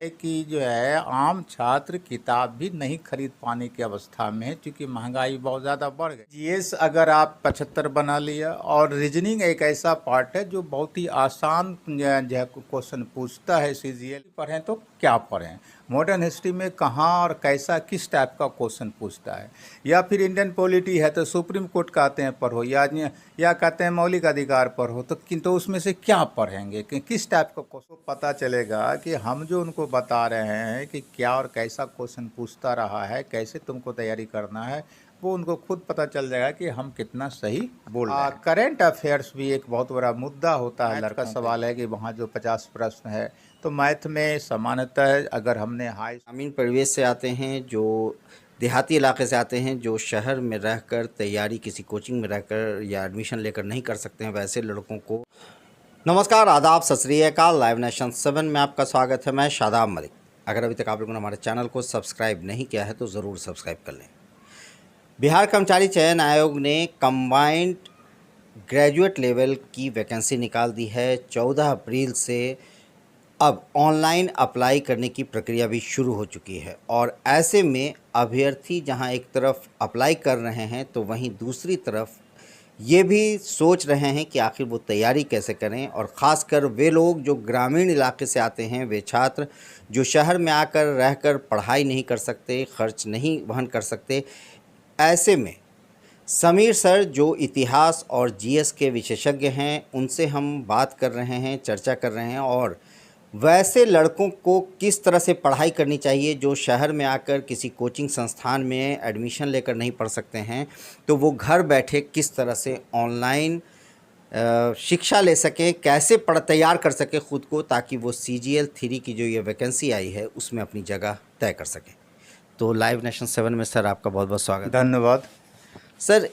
कि जो है आम छात्र किताब भी नहीं खरीद पाने की अवस्था में है, क्योंकि महंगाई बहुत ज़्यादा बढ़ गई। जीएस अगर आप 75 बना लिया, और रीजनिंग एक ऐसा पार्ट है जो बहुत ही आसान जो है क्वेश्चन पूछता है। सीजीएल पढ़ें तो क्या पढ़ें, मॉडर्न हिस्ट्री में कहाँ और कैसा किस टाइप का क्वेश्चन पूछता है, या फिर इंडियन पॉलिटी है तो सुप्रीम कोर्ट कहते हैं पढ़ो, या कहते हैं मौलिक अधिकार पढ़ो, तो किंतु उसमें से क्या पढ़ेंगे कि किस टाइप का क्वेश्चन पता चलेगा कि हम जो उनको बता रहे हैं कि क्या और कैसा क्वेश्चन पूछता रहा है, कैसे तुमको तैयारी करना है, वो उनको खुद पता चल जाएगा कि हम कितना सही बोल रहे हैं। करेंट अफेयर्स भी एक बहुत बड़ा मुद्दा होता है। लड़का सवाल है कि वहाँ जो 50 प्रश्न है, तो मैथ में सामान्यतः अगर हमने हाई ग्रामीण परिवेश से आते हैं, जो देहाती इलाके से आते हैं, जो शहर में रहकर तैयारी किसी कोचिंग में रहकर या एडमिशन लेकर नहीं कर सकते हैं, वैसे लड़कों को नमस्कार, आदाब, सत श्री अकाल। लाइव नेशन 7 में आपका स्वागत है। मैं शादाब मलिक। अगर अभी तक आप लोगों ने हमारे चैनल को सब्सक्राइब नहीं किया है तो ज़रूर सब्सक्राइब कर लें। बिहार कर्मचारी चयन आयोग ने कंबाइंड ग्रेजुएट लेवल की वैकेंसी निकाल दी है। 14 अप्रैल से अब ऑनलाइन अप्लाई करने की प्रक्रिया भी शुरू हो चुकी है, और ऐसे में अभ्यर्थी जहां एक तरफ अप्लाई कर रहे हैं तो वहीं दूसरी तरफ ये भी सोच रहे हैं कि आखिर वो तैयारी कैसे करें। और ख़ासकर वे लोग जो ग्रामीण इलाके से आते हैं, वे छात्र जो शहर में आकर रहकर पढ़ाई नहीं कर सकते, खर्च नहीं वहन कर सकते, ऐसे में समीर सर जो इतिहास और जीएस के विशेषज्ञ हैं, उनसे हम बात कर रहे हैं, चर्चा कर रहे हैं, और वैसे लड़कों को किस तरह से पढ़ाई करनी चाहिए जो शहर में आकर किसी कोचिंग संस्थान में एडमिशन लेकर नहीं पढ़ सकते हैं, तो वो घर बैठे किस तरह से ऑनलाइन शिक्षा ले सकें, कैसे तैयार कर सकें ख़ुद को, ताकि वो CGL 3 की जो ये वैकेंसी आई है उसमें अपनी जगह तय कर सकें। तो लाइव नेशन 7 में सर आपका बहुत बहुत स्वागत। धन्यवाद सर,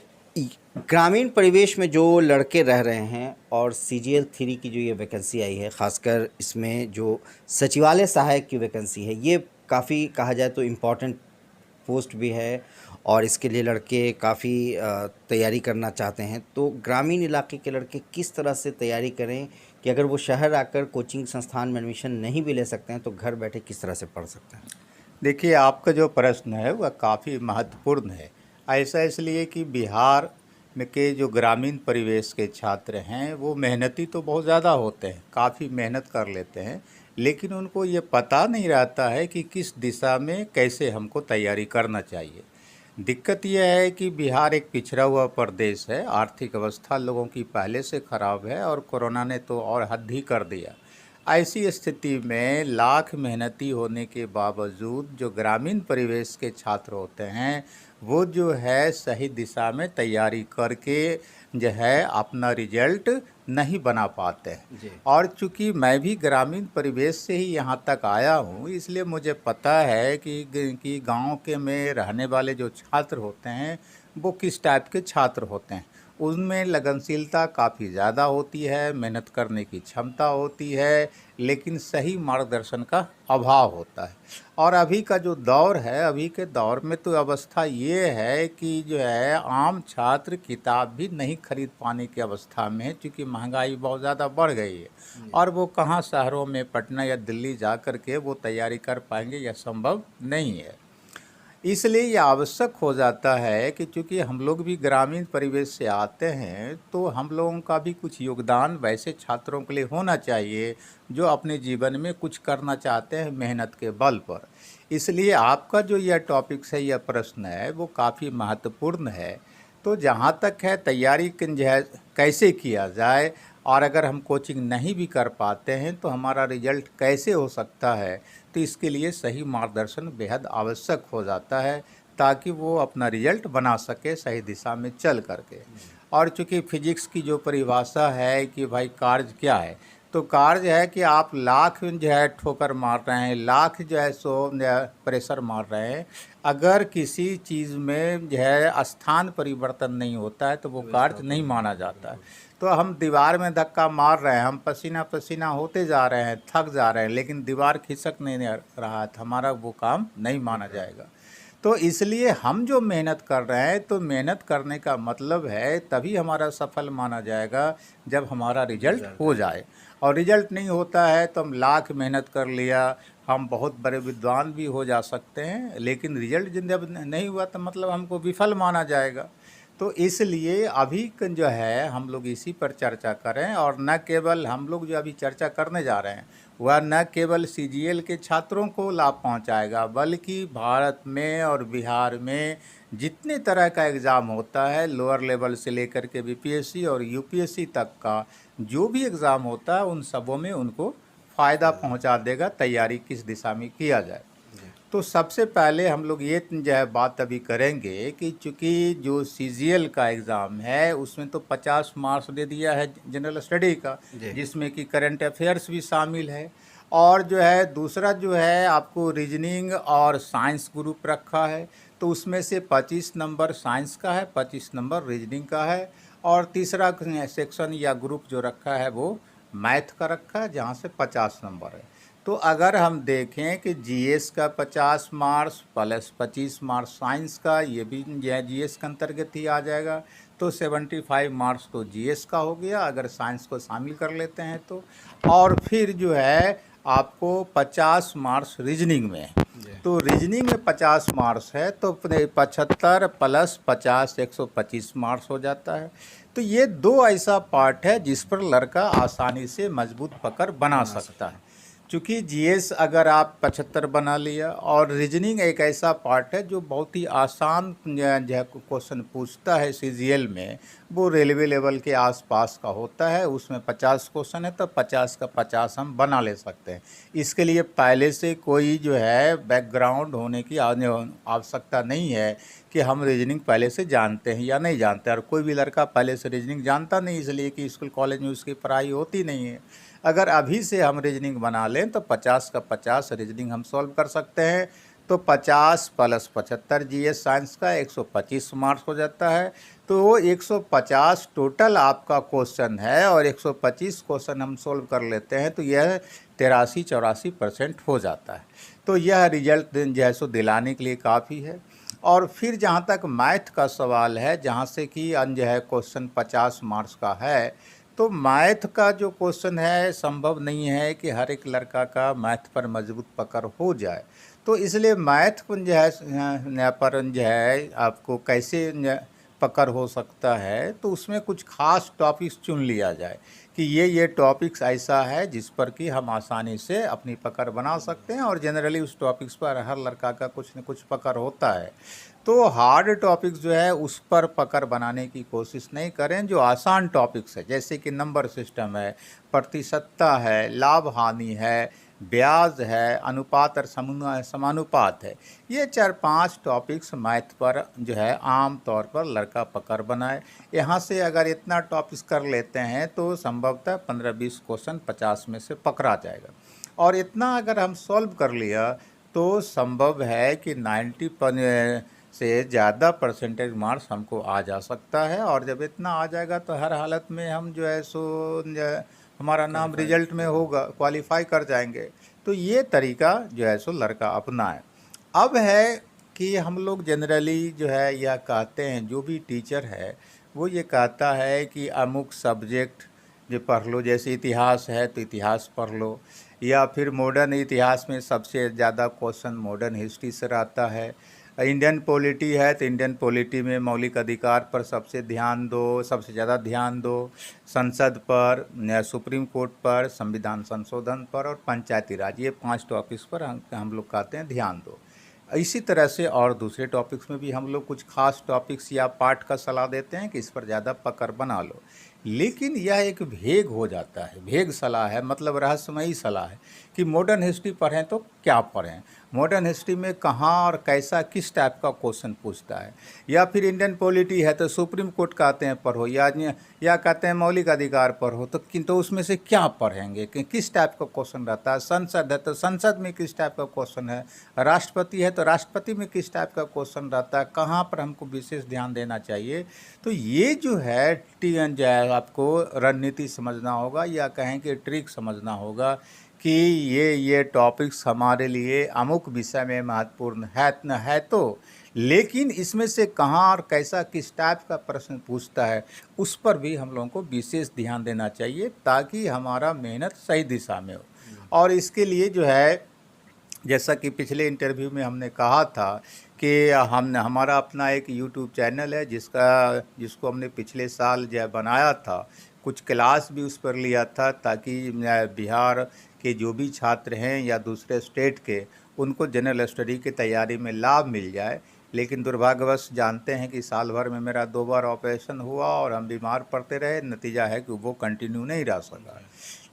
ग्रामीण परिवेश में जो लड़के रह रहे हैं और CGL 3 की जो ये वैकेंसी आई है, ख़ासकर इसमें जो सचिवालय सहायक की वैकेंसी है, ये काफ़ी कहा जाए तो इम्पॉर्टेंट पोस्ट भी है, और इसके लिए लड़के काफ़ी तैयारी करना चाहते हैं। तो ग्रामीण इलाके के लड़के किस तरह से तैयारी करें कि अगर वो शहर आकर कोचिंग संस्थान में एडमिशन नहीं भी ले सकते हैं तो घर बैठे किस तरह से पढ़ सकते हैं? देखिए, आपका जो प्रश्न है वह काफ़ी महत्वपूर्ण है। ऐसा इसलिए कि बिहार में के जो ग्रामीण परिवेश के छात्र हैं वो मेहनती तो बहुत ज़्यादा होते हैं, काफ़ी मेहनत कर लेते हैं, लेकिन उनको ये पता नहीं रहता है कि किस दिशा में कैसे हमको तैयारी करना चाहिए। दिक्कत यह है कि बिहार एक पिछड़ा हुआ प्रदेश है, आर्थिक अवस्था लोगों की पहले से ख़राब है, और कोरोना ने तो और हद ही कर दिया। ऐसी स्थिति में लाख मेहनती होने के बावजूद जो ग्रामीण परिवेश के छात्र होते हैं वो जो है सही दिशा में तैयारी करके जो है अपना रिजल्ट नहीं बना पाते हैं। और चूंकि मैं भी ग्रामीण परिवेश से ही यहाँ तक आया हूँ, इसलिए मुझे पता है कि गांव के में रहने वाले जो छात्र होते हैं वो किस टाइप के छात्र होते हैं। उनमें लगनशीलता काफ़ी ज़्यादा होती है, मेहनत करने की क्षमता होती है, लेकिन सही मार्गदर्शन का अभाव होता है। और अभी का जो दौर है, अभी के दौर में तो अवस्था ये है कि जो है आम छात्र किताब भी नहीं खरीद पाने की अवस्था में है, क्योंकि महंगाई बहुत ज़्यादा बढ़ गई है, और वो कहाँ शहरों में पटना या दिल्ली जा कर के वो तैयारी कर पाएंगे, यह संभव नहीं है। इसलिए ये आवश्यक हो जाता है कि चूँकि हम लोग भी ग्रामीण परिवेश से आते हैं, तो हम लोगों का भी कुछ योगदान वैसे छात्रों के लिए होना चाहिए जो अपने जीवन में कुछ करना चाहते हैं मेहनत के बल पर। इसलिए आपका जो यह टॉपिक है, यह प्रश्न है, वो काफ़ी महत्वपूर्ण है। तो जहाँ तक है तैयारी कैसे किया जाए, और अगर हम कोचिंग नहीं भी कर पाते हैं तो हमारा रिजल्ट कैसे हो सकता है, तो इसके लिए सही मार्गदर्शन बेहद आवश्यक हो जाता है, ताकि वो अपना रिजल्ट बना सके सही दिशा में चल करके। और चूँकि फिजिक्स की जो परिभाषा है कि भाई कार्य क्या है, तो कार्य है कि आप लाख जो है ठोकर मार रहे हैं, लाख जो है सो प्रेशर मार रहे हैं, अगर किसी चीज़ में जो है स्थान परिवर्तन नहीं होता है तो वो कार्य नहीं माना जाता है। तो हम दीवार में धक्का मार रहे हैं, हम पसीना पसीना होते जा रहे हैं, थक जा रहे हैं, लेकिन दीवार खिसक नहीं रहा है, हमारा वो काम नहीं माना जाएगा। तो इसलिए हम जो मेहनत कर रहे हैं, तो मेहनत करने का मतलब है तभी हमारा सफल माना जाएगा जब हमारा रिजल्ट हो जाए। और रिजल्ट नहीं होता है तो हम लाख मेहनत कर लिया, हम बहुत बड़े विद्वान भी हो जा सकते हैं, लेकिन रिजल्ट जब नहीं हुआ तो मतलब हमको विफल माना जाएगा। तो इसलिए अभी जो है हम लोग इसी पर चर्चा करें, और न केवल हम लोग जो अभी चर्चा करने जा रहे हैं वह न केवल सीजीएल के छात्रों को लाभ पहुंचाएगा, बल्कि भारत में और बिहार में जितने तरह का एग्ज़ाम होता है, लोअर लेवल से लेकर के बीपीएससी और यूपीएससी तक का जो भी एग्ज़ाम होता है, उन सबों में उनको फ़ायदा पहुंचा देगा, तैयारी किस दिशा में किया जाए। तो सबसे पहले हम लोग ये जो है बात अभी करेंगे कि चूँकि जो सीजीएल का एग्ज़ाम है उसमें तो 50 मार्क्स दे दिया है जनरल स्टडी का, जिसमें कि करंट अफेयर्स भी शामिल है, और जो है दूसरा जो है आपको रीजनिंग और साइंस ग्रुप रखा है, तो उसमें से 25 नंबर साइंस का है, 25 नंबर रीजनिंग का है, और तीसरा सेक्शन या ग्रुप जो रखा है वो मैथ का रखा है, जहाँ से 50 नंबर है। तो अगर हम देखें कि जीएस का 50 मार्क्स प्लस 25 मार्क्स साइंस का, ये भी जीएस के अंतर्गत ही आ जाएगा, तो 75 मार्क्स तो जीएस का हो गया अगर साइंस को शामिल कर लेते हैं तो। और फिर जो है आपको 50 मार्क्स रीजनिंग में, तो रीजनिंग में 50 मार्क्स है तो 75 प्लस 50 125 मार्क्स हो जाता है। तो ये दो ऐसा पार्ट है जिस पर लड़का आसानी से मजबूत पकड़ बना सकता है। चूँकि जीएस अगर आप 75 बना लिया, और रीजनिंग एक ऐसा पार्ट है जो बहुत ही आसान जो क्वेश्चन पूछता है सीजीएल में, वो रेलवे लेवल के आसपास का होता है, उसमें 50 क्वेश्चन है तो 50 का 50 हम बना ले सकते हैं। इसके लिए पहले से कोई जो है बैकग्राउंड होने की आवश्यकता नहीं है कि हम रीजनिंग पहले से जानते हैं या नहीं जानते, और कोई भी लड़का पहले से रीजनिंग जानता नहीं, इसलिए कि स्कूल कॉलेज में उसकी पढ़ाई होती नहीं है। अगर अभी से हम रीजनिंग बना लें तो 50 का 50 रीजनिंग हम सॉल्व कर सकते हैं, तो 50 प्लस 75 जीएस साइंस का 125 मार्क्स हो जाता है। तो वो 150 टोटल आपका क्वेश्चन है, और 125 क्वेश्चन हम सॉल्व कर लेते हैं तो यह 83-84% हो जाता है। तो यह रिजल्ट जो है सो दिलाने के लिए काफ़ी है। और फिर जहाँ तक मैथ का सवाल है, जहाँ से कि जो है क्वेश्चन 50 मार्क्स का है, तो मैथ का जो क्वेश्चन है संभव नहीं है कि हर एक लड़का का मैथ पर मजबूत पकड़ हो जाए, तो इसलिए मैथ को जो है पर जो है आपको कैसे पकड़ हो सकता है, तो उसमें कुछ खास टॉपिक्स चुन लिया जाए कि ये टॉपिक्स ऐसा है जिस पर कि हम आसानी से अपनी पकड़ बना सकते हैं, और जनरली उस टॉपिक्स पर हर लड़का का कुछ न कुछ पकड़ होता है। तो हार्ड टॉपिक्स जो है उस पर पकड़ बनाने की कोशिश नहीं करें, जो आसान टॉपिक्स है जैसे कि नंबर सिस्टम है, प्रतिशतता है, लाभ हानि है, ब्याज है, अनुपात और समानुपात है, ये 4-5 टॉपिक्स मैथ पर जो है आम तौर पर लड़का पकड़ बनाए। यहाँ से अगर इतना टॉपिक्स कर लेते हैं तो संभवतः 15-20 क्वेश्चन 50 में से पकड़ा जाएगा, और इतना अगर हम सॉल्व कर लिया तो संभव है कि 90 से ज़्यादा परसेंटेज मार्क्स हमको आ जा सकता है, और जब इतना आ जाएगा तो हर हालत में हम जो है सो हमारा नाम रिजल्ट में होगा, क्वालिफाई कर जाएंगे। तो ये तरीका जो है सो लड़का अपनाए। अब है कि हम लोग जनरली जो है यह कहते हैं, जो भी टीचर है वो ये कहता है कि अमुक सब्जेक्ट जो पढ़ लो, जैसे इतिहास है तो इतिहास पढ़ लो, या फिर मॉडर्न इतिहास में सबसे ज़्यादा क्वेश्चन मॉडर्न हिस्ट्री से रहता है। इंडियन पॉलिटी है तो इंडियन पॉलिटी में मौलिक अधिकार पर सबसे ध्यान दो, सबसे ज़्यादा ध्यान दो, संसद पर, सुप्रीम कोर्ट पर, संविधान संशोधन पर, और पंचायती राज, ये 5 टॉपिक्स पर हम लोग कहते हैं ध्यान दो। इसी तरह से और दूसरे टॉपिक्स में भी हम लोग कुछ खास टॉपिक्स या पार्ट का सलाह देते हैं कि इस पर ज़्यादा पकड़ बना लो, लेकिन यह एक भेग हो जाता है, भेग सलाह है, मतलब रहस्यमयी सलाह है कि मॉडर्न हिस्ट्री पढ़ें तो क्या पढ़ें, मॉडर्न हिस्ट्री में कहाँ और कैसा किस टाइप का क्वेश्चन पूछता है, या फिर इंडियन पॉलिटी है तो सुप्रीम कोर्ट कहते हैं पढ़ो, या कहते हैं मौलिक अधिकार पढ़ो, तो किंतु उसमें से क्या पढ़ेंगे कि किस टाइप का क्वेश्चन रहता है, संसद है तो संसद में किस टाइप का क्वेश्चन है, राष्ट्रपति है तो राष्ट्रपति में किस टाइप का क्वेश्चन रहता है, कहाँ पर हमको विशेष ध्यान देना चाहिए। तो ये जो है आपको रणनीति समझना होगा, या कहें कि ट्रिक समझना होगा कि ये टॉपिक्स हमारे लिए अमुक विषय में महत्वपूर्ण है न है, तो लेकिन इसमें से कहाँ और कैसा किस टाइप का प्रश्न पूछता है, उस पर भी हम लोगों को विशेष ध्यान देना चाहिए ताकि हमारा मेहनत सही दिशा में हो। और इसके लिए जो है, जैसा कि पिछले इंटरव्यू में हमने कहा था कि हमने हमारा अपना एक यूट्यूब चैनल है जिसको हमने पिछले साल जो है बनाया था, कुछ क्लास भी उस पर लिया था ताकि बिहार के जो भी छात्र हैं या दूसरे स्टेट के, उनको जनरल स्टडी की तैयारी में लाभ मिल जाए। लेकिन दुर्भाग्यवश जानते हैं कि साल भर में मेरा 2 बार ऑपरेशन हुआ और हम बीमार पड़ते रहे, नतीजा है कि वो कंटिन्यू नहीं रह सका।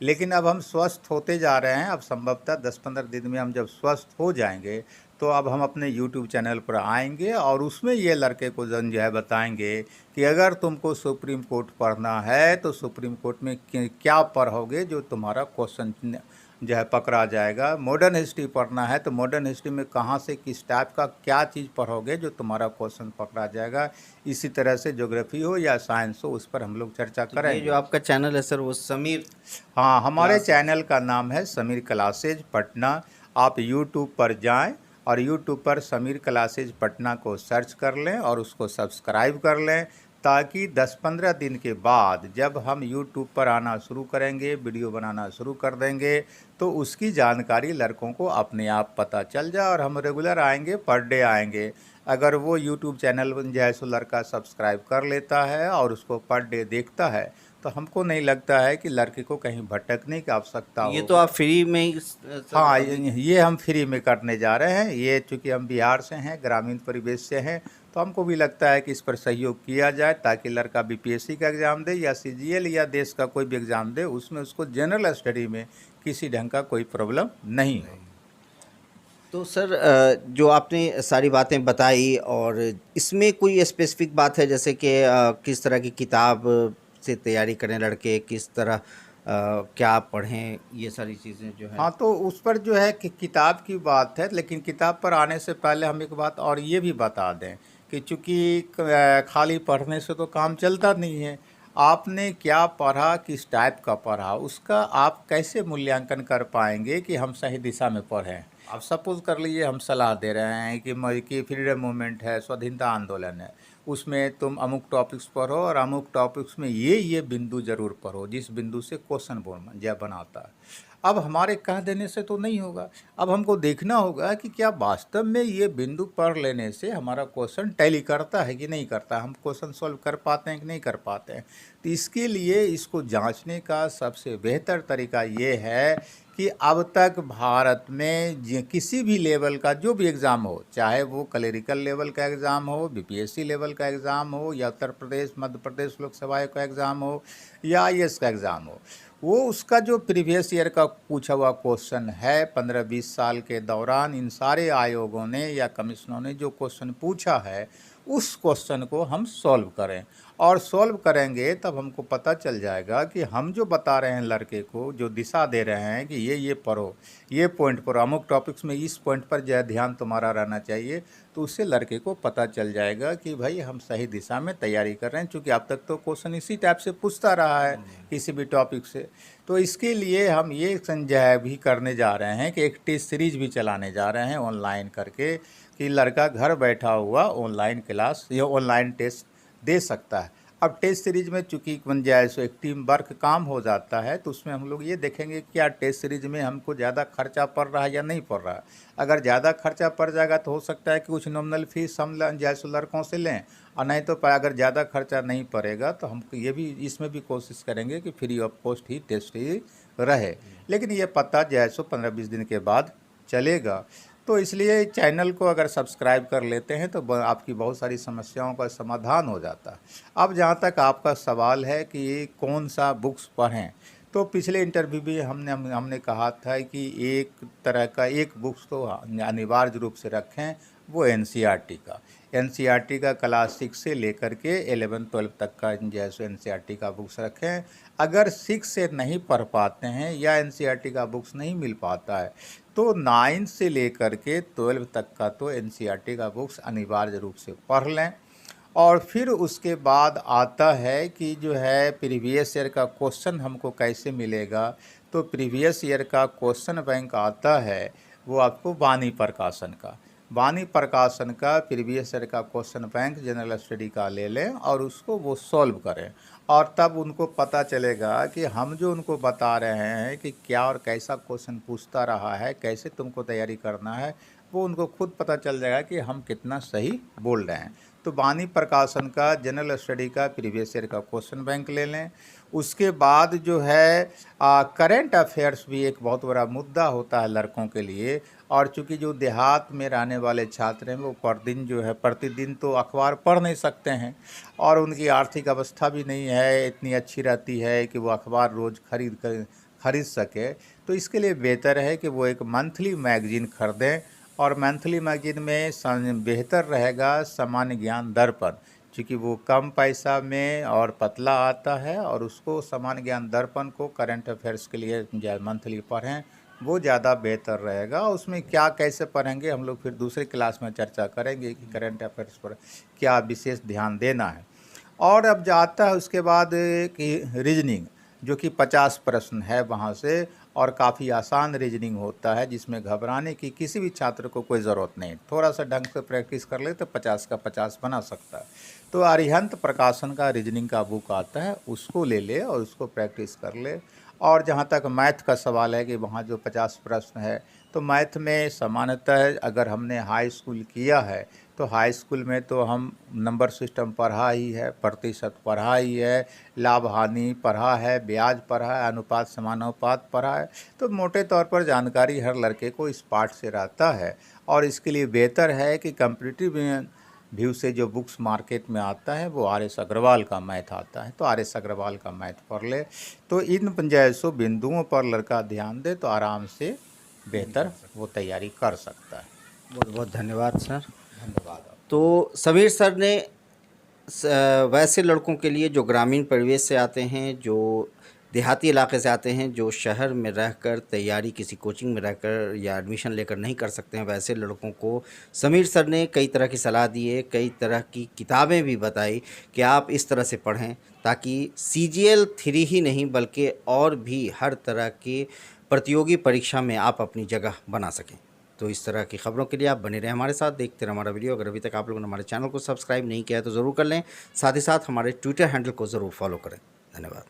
लेकिन अब हम स्वस्थ होते जा रहे हैं, अब संभवतः 10-15 दिन में हम जब स्वस्थ हो जाएंगे तो अब हम अपने YouTube चैनल पर आएंगे और उसमें ये लड़के को जो है बताएंगे कि अगर तुमको सुप्रीम कोर्ट पढ़ना है तो सुप्रीम कोर्ट में क्या पढ़ोगे जो तुम्हारा क्वेश्चन जो है पकड़ा जाएगा। मॉडर्न हिस्ट्री पढ़ना है तो मॉडर्न हिस्ट्री में कहाँ से किस टाइप का क्या चीज़ पढ़ोगे जो तुम्हारा क्वेश्चन पकड़ा जाएगा। इसी तरह से ज्योग्राफी हो या साइंस हो, उस पर हम लोग चर्चा तो करेंगे। ये जो आपका चैनल है सर, वो समीर, हाँ, हमारे चैनल का नाम है समीर क्लासेज पटना। आप यूट्यूब पर जाएं और यूट्यूब पर समीर क्लासेज पटना को सर्च कर लें और उसको सब्सक्राइब कर लें, ताकि 10-15 दिन के बाद जब हम यूट्यूब पर आना शुरू करेंगे, वीडियो बनाना शुरू कर देंगे, तो उसकी जानकारी लड़कों को अपने आप पता चल जाए और हम रेगुलर आएंगे, पर डे आएंगे। अगर वो यूट्यूब चैनल जैसे लड़का सब्सक्राइब कर लेता है और उसको पर डे देखता है, तो हमको नहीं लगता है कि लड़के को कहीं भटकने की आवश्यकता हो। ये तो आप फ्री में ही सर हाँ, ये हम फ्री में करने जा रहे हैं। ये चूँकि हम बिहार से हैं, ग्रामीण परिवेश से हैं, तो हमको भी लगता है कि इस पर सहयोग किया जाए ताकि लड़का बीपीएससी का एग्ज़ाम दे या सीजीएल या देश का कोई भी एग्ज़ाम दे, उसमें उसको जनरल स्टडी में किसी ढंग का कोई प्रॉब्लम नहीं हो। तो सर जो आपने सारी बातें बताई, और इसमें कोई स्पेसिफिक बात है जैसे कि किस तरह की किताब से तैयारी करें लड़के, किस तरह क्या पढ़ें, ये सारी चीज़ें जो है? हाँ, तो उस पर जो है कि किताब की बात है, लेकिन किताब पर आने से पहले हम एक बात और ये भी बता दें कि चूँकि खाली पढ़ने से तो काम चलता नहीं है। आपने क्या पढ़ा, किस टाइप का पढ़ा, उसका आप कैसे मूल्यांकन कर पाएंगे कि हम सही दिशा में पढ़ें। अब सपोज़ कर लीजिए हम सलाह दे रहे हैं कि फ्रीडम मूवमेंट है, स्वाधीनता आंदोलन है, उसमें तुम अमुक टॉपिक्स पढ़ो और अमुक टॉपिक्स में ये बिंदु ज़रूर पढ़ो जिस बिंदु से क्वेश्चन बनाता है। अब हमारे कह देने से तो नहीं होगा, अब हमको देखना होगा कि क्या वास्तव में ये बिंदु पढ़ लेने से हमारा क्वेश्चन टैली करता है कि नहीं करता, हम क्वेश्चन सॉल्व कर पाते हैं कि नहीं कर पाते हैं। तो इसके लिए इसको जांचने का सबसे बेहतर तरीका ये है कि अब तक भारत में किसी भी लेवल का जो भी एग्ज़ाम हो, चाहे वो क्लरिकल लेवल का एग्ज़ाम हो, बीपीएससी लेवल का एग्ज़ाम हो, या उत्तर प्रदेश मध्य प्रदेश लोकसभा का एग्ज़ाम हो, या आईएएस का एग्ज़ाम हो, वो उसका जो प्रीवियस ईयर का पूछा हुआ क्वेश्चन है 15-20 साल के दौरान इन सारे आयोगों ने या कमीशनों ने जो क्वेश्चन पूछा है, उस क्वेश्चन को हम सॉल्व करें। और सॉल्व करेंगे तब हमको पता चल जाएगा कि हम जो बता रहे हैं लड़के को, जो दिशा दे रहे हैं कि ये पढ़ो, ये पॉइंट पर अमुक टॉपिक्स में इस पॉइंट पर जो है ध्यान तुम्हारा रहना चाहिए, तो उससे लड़के को पता चल जाएगा कि भाई हम सही दिशा में तैयारी कर रहे हैं। चूँकि अब तक तो क्वेश्चन इसी टाइप से पूछता रहा है किसी भी टॉपिक से, तो इसके लिए हम ये संजय भी करने जा रहे हैं कि एक टेस्ट सीरीज भी चलाने जा रहे हैं ऑनलाइन करके, कि लड़का घर बैठा हुआ ऑनलाइन क्लास या ऑनलाइन टेस्ट दे सकता है। अब टेस्ट सीरीज में चूँकि बन जाए सो एक टीम वर्क काम हो जाता है, तो उसमें हम लोग ये देखेंगे क्या टेस्ट सीरीज में हमको ज़्यादा खर्चा पड़ रहा है या नहीं पड़ रहा है। अगर ज़्यादा खर्चा पड़ जाएगा तो हो सकता है कि कुछ नॉमिनल फीस हम जैसे लड़कों से लें, और नहीं तो अगर ज़्यादा खर्चा नहीं पड़ेगा तो हम ये भी इसमें भी कोशिश करेंगे कि फ्री ऑफ कॉस्ट ही टेस्ट ही रहे। लेकिन ये पता जैसो 15-20 दिन के बाद चलेगा। तो इसलिए चैनल को अगर सब्सक्राइब कर लेते हैं तो आपकी बहुत सारी समस्याओं का समाधान हो जाता है। अब जहाँ तक आपका सवाल है कि कौन सा बुक्स पढ़ें, तो पिछले इंटरव्यू भी हमने कहा था कि एक तरह का एक बुक्स तो अनिवार्य रूप से रखें, वो एनसीईआरटी का क्लास 6 से लेकर के 11-12 तक का जैसे एनसीईआरटी का बुक्स रखें। अगर 6 से नहीं पढ़ पाते हैं या एनसीईआरटी का बुक्स नहीं मिल पाता है, तो 9 से लेकर के 12 तक का तो एनसीईआरटी का बुक्स अनिवार्य रूप से पढ़ लें। और फिर उसके बाद आता है कि जो है प्रीवियस ईयर का क्वेश्चन हमको कैसे मिलेगा। तो प्रीवियस ईयर का क्वेश्चन बैंक आता है वो आपको वाणी प्रकाशन का। वाणी प्रकाशन का प्रीवियस ईयर का क्वेश्चन बैंक जनरल स्टडी का ले लें और उसको वो सॉल्व करें, और तब उनको पता चलेगा कि हम जो उनको बता रहे हैं कि क्या और कैसा क्वेश्चन पूछता रहा है, कैसे तुमको तैयारी करना है, वो उनको खुद पता चल जाएगा कि हम कितना सही बोल रहे हैं। तो वाणी प्रकाशन का जनरल स्टडी का प्रीवियस ईयर का क्वेश्चन बैंक ले लें। उसके बाद जो है करंट अफेयर्स भी एक बहुत बड़ा मुद्दा होता है लड़कों के लिए, और चूंकि जो देहात में रहने वाले छात्र हैं वो प्रतिदिन तो अखबार पढ़ नहीं सकते हैं, और उनकी आर्थिक अवस्था भी नहीं है इतनी अच्छी रहती है कि वो अखबार रोज़ खरीद सके। तो इसके लिए बेहतर है कि वो एक मंथली मैगजीन खरीदें, और मंथली मैगजीन में बेहतर रहेगा सामान्य ज्ञान दर्पण, क्योंकि वो कम पैसा में और पतला आता है, और उसको सामान्य ज्ञान दर्पण को करंट अफेयर्स के लिए मंथली पढ़ें, वो ज़्यादा बेहतर रहेगा। उसमें क्या कैसे पढ़ेंगे हम लोग फिर दूसरी क्लास में चर्चा करेंगे कि करंट अफेयर्स पर क्या विशेष ध्यान देना है। और अब जाता है उसके बाद कि रीजनिंग, जो कि 50 प्रश्न है वहाँ से, और काफ़ी आसान रीजनिंग होता है जिसमें घबराने की किसी भी छात्र को कोई ज़रूरत नहीं। थोड़ा सा ढंग से प्रैक्टिस कर ले तो 50 का 50 बना सकता है। तो अरिहंत प्रकाशन का रीजनिंग का बुक आता है, उसको ले ले और उसको प्रैक्टिस कर ले। और जहाँ तक मैथ का सवाल है कि वहाँ जो 50 प्रश्न है, तो मैथ में सामान्यतः अगर हमने हाई स्कूल किया है तो हाई स्कूल में तो हम नंबर सिस्टम पढ़ा ही है, प्रतिशत पढ़ा ही है, लाभ हानि पढ़ा है, ब्याज पढ़ा है, अनुपात समानुपात पढ़ा है। तो मोटे तौर पर जानकारी हर लड़के को इस पाठ से रहता है, और इसके लिए बेहतर है कि कम्पिटिटिव व्यू से जो बुक्स मार्केट में आता है वो RS अग्रवाल का मैथ आता है, तो RS अग्रवाल का मैथ पढ़ ले। तो इन जैसों बिंदुओं पर लड़का ध्यान दे तो आराम से बेहतर वो तैयारी कर सकता है। बहुत बहुत धन्यवाद सर। धन्यवाद। तो समीर सर ने वैसे लड़कों के लिए जो ग्रामीण परिवेश से आते हैं, जो देहाती इलाके से आते हैं, जो शहर में रहकर तैयारी किसी कोचिंग में रहकर या एडमिशन लेकर नहीं कर सकते हैं, वैसे लड़कों को समीर सर ने कई तरह की सलाह दी है, कई तरह की किताबें भी बताई कि आप इस तरह से पढ़ें ताकि CGL 3 ही नहीं बल्कि और भी हर तरह की प्रतियोगी परीक्षा में आप अपनी जगह बना सकें। तो इस तरह की खबरों के लिए आप बने रहें हमारे साथ, देखते रहें हमारा वीडियो। अगर अभी तक आप लोगों ने हमारे चैनल को सब्सक्राइब नहीं किया है तो ज़रूर कर लें, साथ ही साथ हमारे ट्विटर हैंडल को ज़रूर फॉलो करें। धन्यवाद।